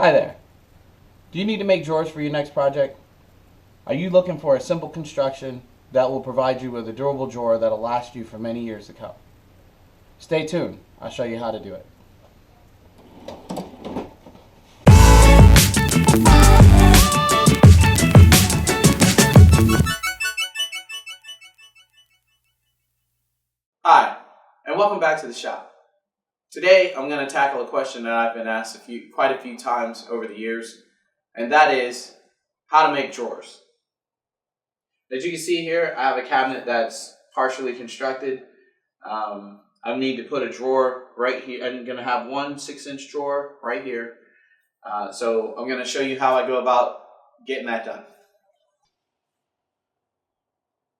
Hi there. Do you need to make drawers for your next project? Are you looking for a simple construction that will provide you with a durable drawer that'll last you for many years to come? Stay tuned. I'll show you how to do it. Hi, and welcome back to the shop. Today I'm going to tackle a question that I've been asked quite a few times over the years, and that is how to make drawers. As you can see here, I have a cabinet that's partially constructed. I need to put a drawer right here. I'm going to have one 6-inch drawer right here. So I'm going to show you how I go about getting that done.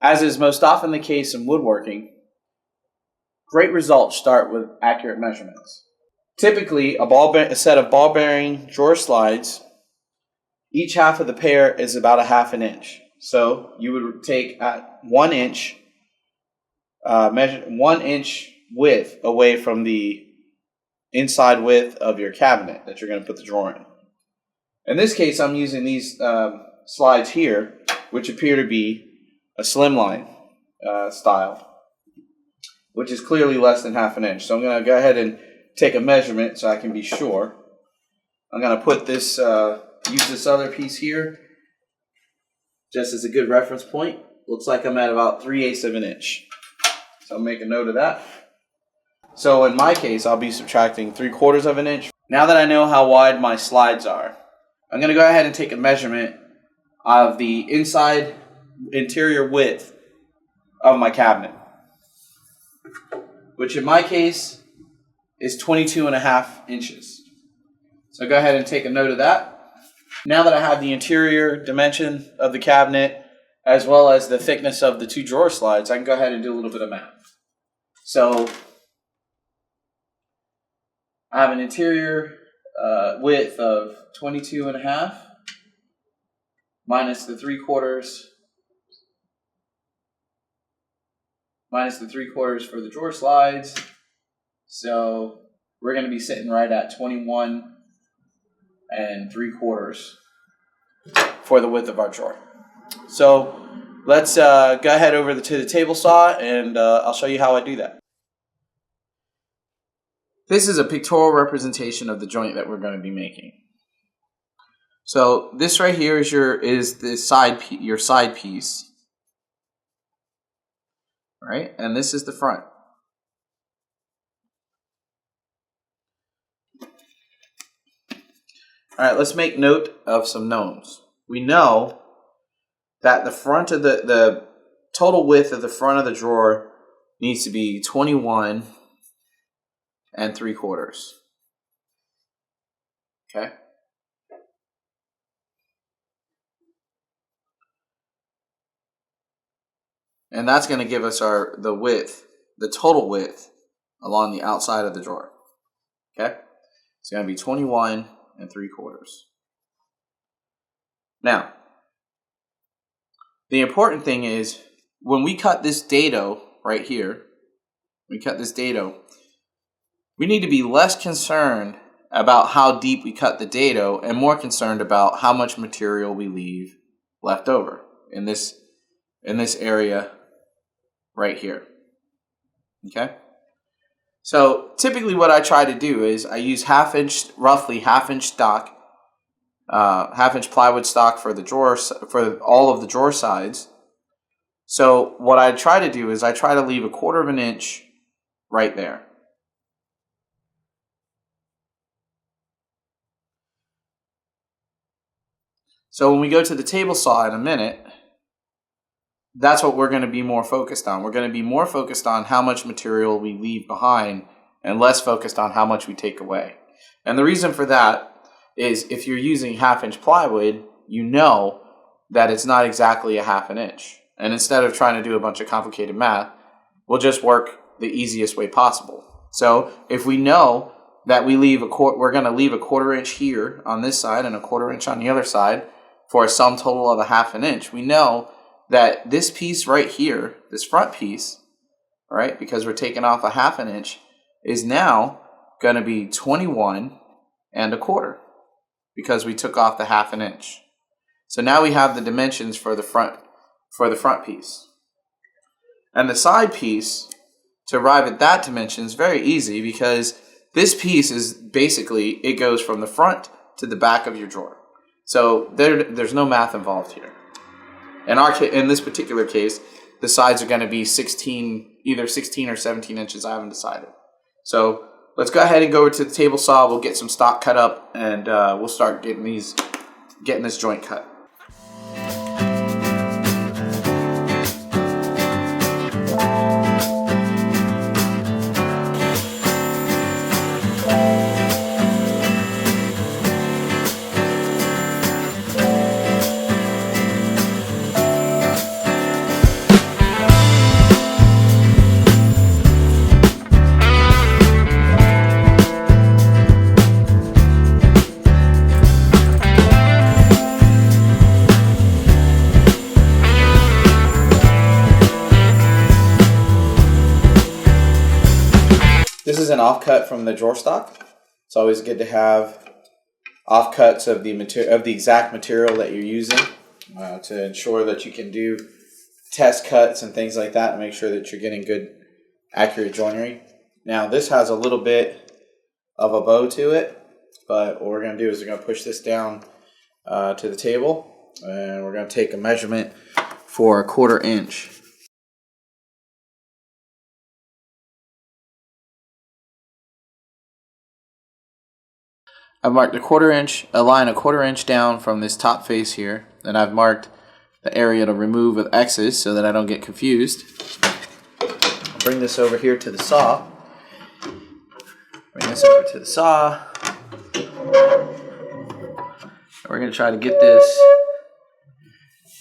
As is most often the case in woodworking, great results start with accurate measurements. Typically, a set of ball bearing drawer slides, each half of the pair is about a half an inch. So you would take 1 inch, measure 1 inch width away from the inside width of your cabinet that you're going to put the drawer in. In this case, I'm using these slides here, which appear to be a slimline style, which is clearly less than half an inch. So I'm going to go ahead and take a measurement so I can be sure. I'm going to put this, use this other piece here just as a good reference point. Looks like I'm at about 3/8 of an inch. So I'll make a note of that. So in my case, I'll be subtracting 3/4 of an inch. Now that I know how wide my slides are, I'm going to go ahead and take a measurement of the interior width of my cabinet, which in my case is 22.5 inches. So go ahead and take a note of that. Now that I have the interior dimension of the cabinet as well as the thickness of the 2 drawer slides, I can go ahead and do a little bit of math. So I have an interior width of 22.5 minus the 3/4 for the drawer slides. So we're going to be sitting right at 21 3/4 for the width of our drawer. So let's go ahead over to the table saw, and I'll show you how I do that. This is a pictorial representation of the joint that we're going to be making. So this right here is your side piece, right? And this is the front. All right, let's make note of some knowns. We know that the front of the total width of the front of the drawer needs to be 21 3/4. Okay. And that's going to give us the total width along the outside of the drawer. Okay. It's going to be 21 3/4. Now, the important thing is when we cut this dado right here, we need to be less concerned about how deep we cut the dado and more concerned about how much material we leave left over in this area right here. Okay? So typically what I try to do is I use roughly half inch stock, half-inch plywood stock for the drawers, for all of the drawer sides. So what I try to do is I try to leave 1/4 of an inch right there. So when we go to the table saw in a minute, that's what we're going to be more focused on. We're going to be more focused on how much material we leave behind and less focused on how much we take away. And the reason for that is if you're using half-inch plywood, you know that it's not exactly a half an inch. And instead of trying to do a bunch of complicated math, we'll just work the easiest way possible. So if we know that we're going to leave 1/4 inch here on this side and 1/4 inch on the other side for a sum total of a half an inch, we know that this piece right here, this front piece, right, because we're taking off a half an inch, is now going to be 21 1/4. because we took off the 1/2 inch. So now we have the dimensions for the front piece. And the side piece, to arrive at that dimension, is very easy because this piece is basically, it goes from the front to the back of your drawer. So there's no math involved here. In this particular case, the sides are going to be either 16 or 17 inches. I haven't decided. So let's go ahead and go over to the table saw. We'll get some stock cut up, and we'll start getting this joint cut. This is an offcut from the drawer stock. It's always good to have offcuts of the exact material that you're using to ensure that you can do test cuts and things like that and make sure that you're getting good, accurate joinery. Now this has a little bit of a bow to it, but what we're going to do is we're going to push this down to the table, and we're going to take a measurement for 1/4 inch. I've marked a line a 1/4 inch down from this top face here, and I've marked the area to remove with X's so that I don't get confused. I'll bring this over here to the saw. We're going to try to get this.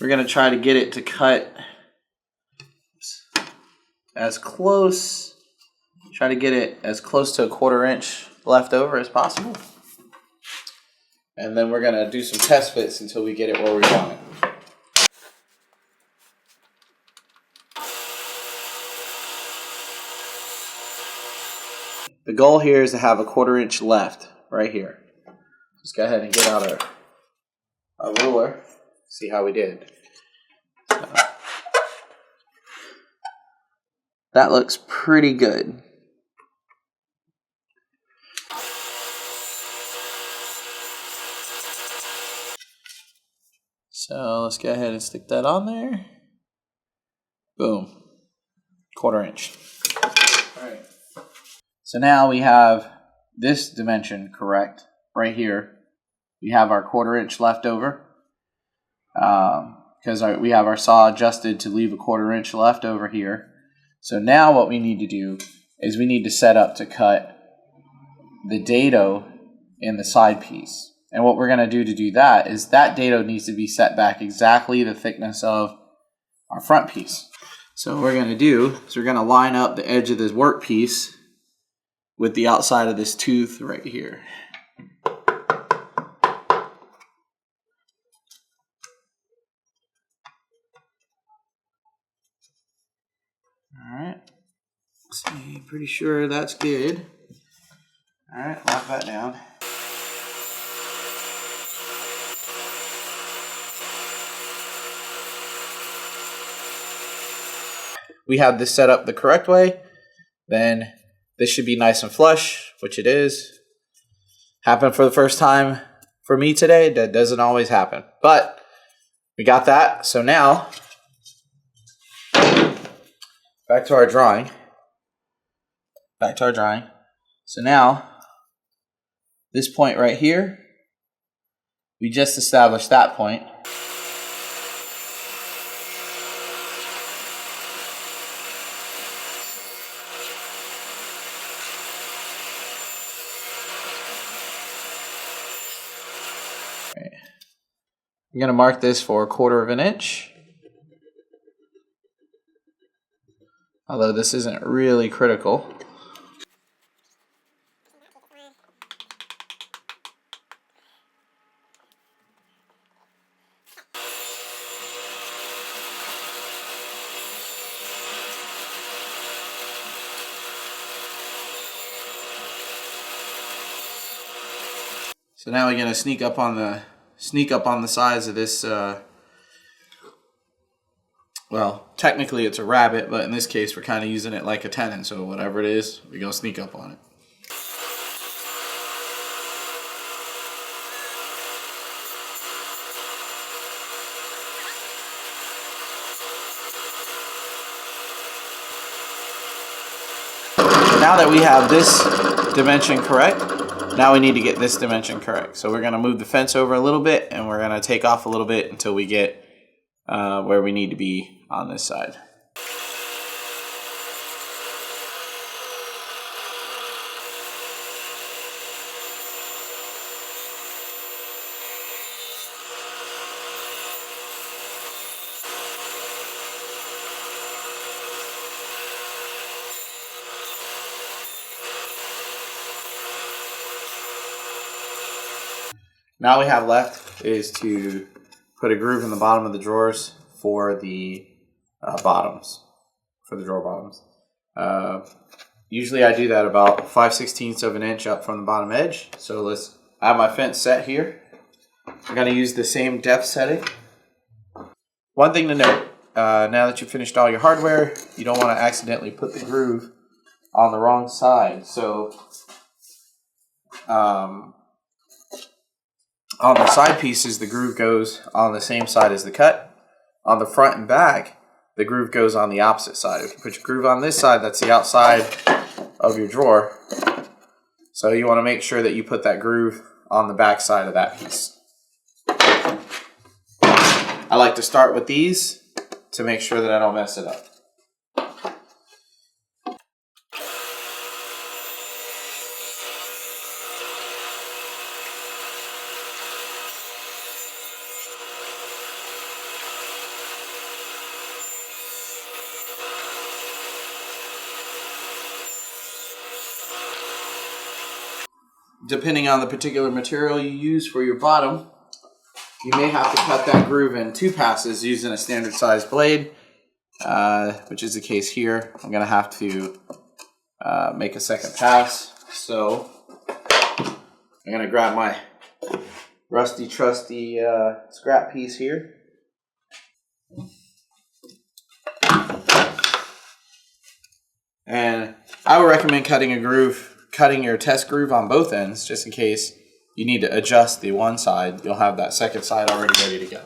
We're going to try to get it to cut as close. Try to get it as close to a 1/4 inch left over as possible. And then we're going to do some test fits until we get it where we want it. The goal here is to have a 1/4 inch left right here. Let's go ahead and get out our ruler. See how we did. That looks pretty good. So let's go ahead and stick that on there. Boom. 1/4 inch. All right. So now we have this dimension correct right here. We have our 1/4 inch left over because we have our saw adjusted to leave a 1/4 inch left over here. So now what we need to do is we need to set up to cut the dado in the side piece. And what we're going to do that is that dado needs to be set back exactly the thickness of our front piece. So what we're going to do is we're going to line up the edge of this work piece with the outside of this tooth right here. Alright, see, pretty sure that's good. Alright, lock that down. We have this set up the correct way, then this should be nice and flush, which it is. Happened for the first time for me today. That doesn't always happen, but we got that. So now, back to our drawing. So now, this point right here, we just established that point. I'm going to mark this for 1/4 inch. Although this isn't really critical. So now we're gonna sneak up on the sides of this. Well, technically it's a rabbet, but in this case we're kind of using it like a tenon. So whatever it is, we're gonna sneak up on it. Now that we have this dimension correct, now we need to get this dimension correct. So we're going to move the fence over a little bit, and we're going to take off a little bit until we get where we need to be on this side. Now all we have left is to put a groove in the bottom of the drawers for the bottoms, for the drawer bottoms. Usually I do that about 5/16 of an inch up from the bottom edge. So I have my fence set here. I'm going to use the same depth setting. One thing to note, now that you've finished all your hardware, you don't want to accidentally put the groove on the wrong side. So on the side pieces, the groove goes on the same side as the cut. On the front and back, the groove goes on the opposite side. If you put your groove on this side, that's the outside of your drawer. So you want to make sure that you put that groove on the back side of that piece. I like to start with these to make sure that I don't mess it up. Depending on the particular material you use for your bottom, you may have to cut that groove in 2 passes using a standard size blade, which is the case here. I'm going to have to make a second pass. So I'm going to grab my rusty trusty scrap piece here. And I would recommend cutting your test groove on both ends, just in case you need to adjust the one side. You'll have that second side already ready to go.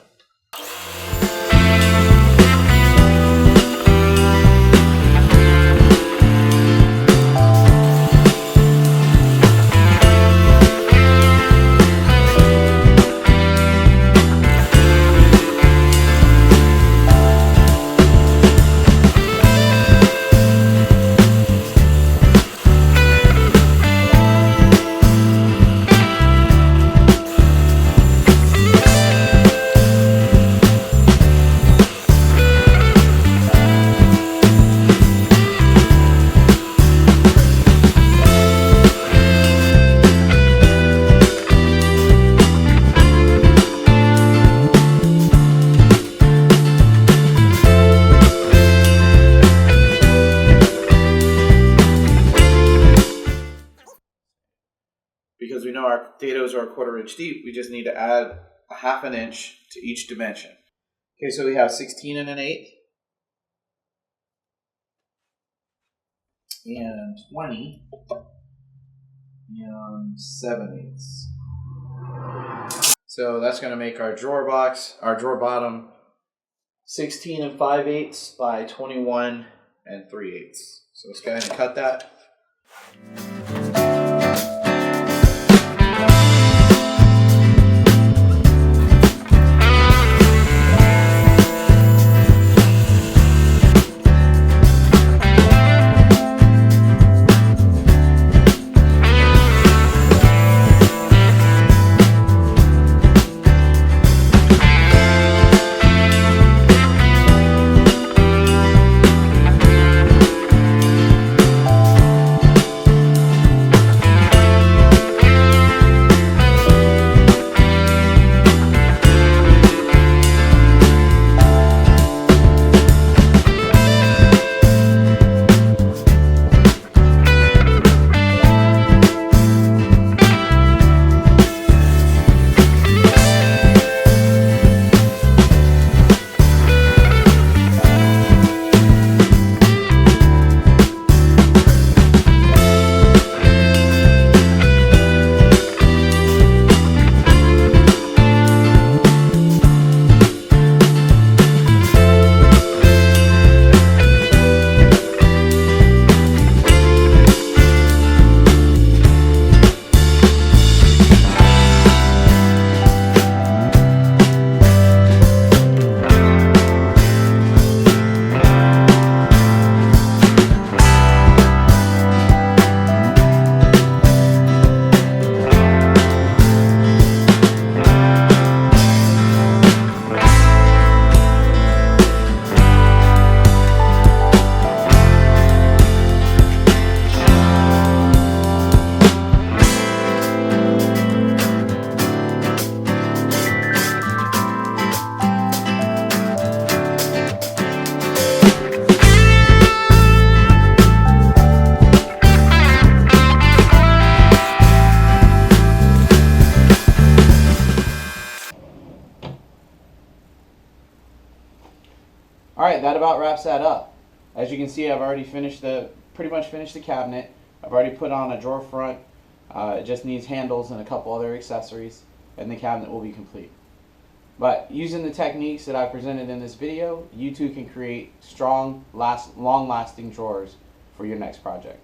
Because we know our potatoes are 1/4 inch deep, we just need to add a 1/2 inch to each dimension. Okay, so we have 16 1/8 and 20 and 7/8. So that's going to make our drawer bottom 16 5/8 by 21 3/8. So let's go ahead and cut that. Alright, that about wraps that up. As you can see, I've already pretty much finished the cabinet. I've already put on a drawer front. It just needs handles and a couple other accessories, and the cabinet will be complete. But using the techniques that I presented in this video, you too can create strong, long-lasting drawers for your next project.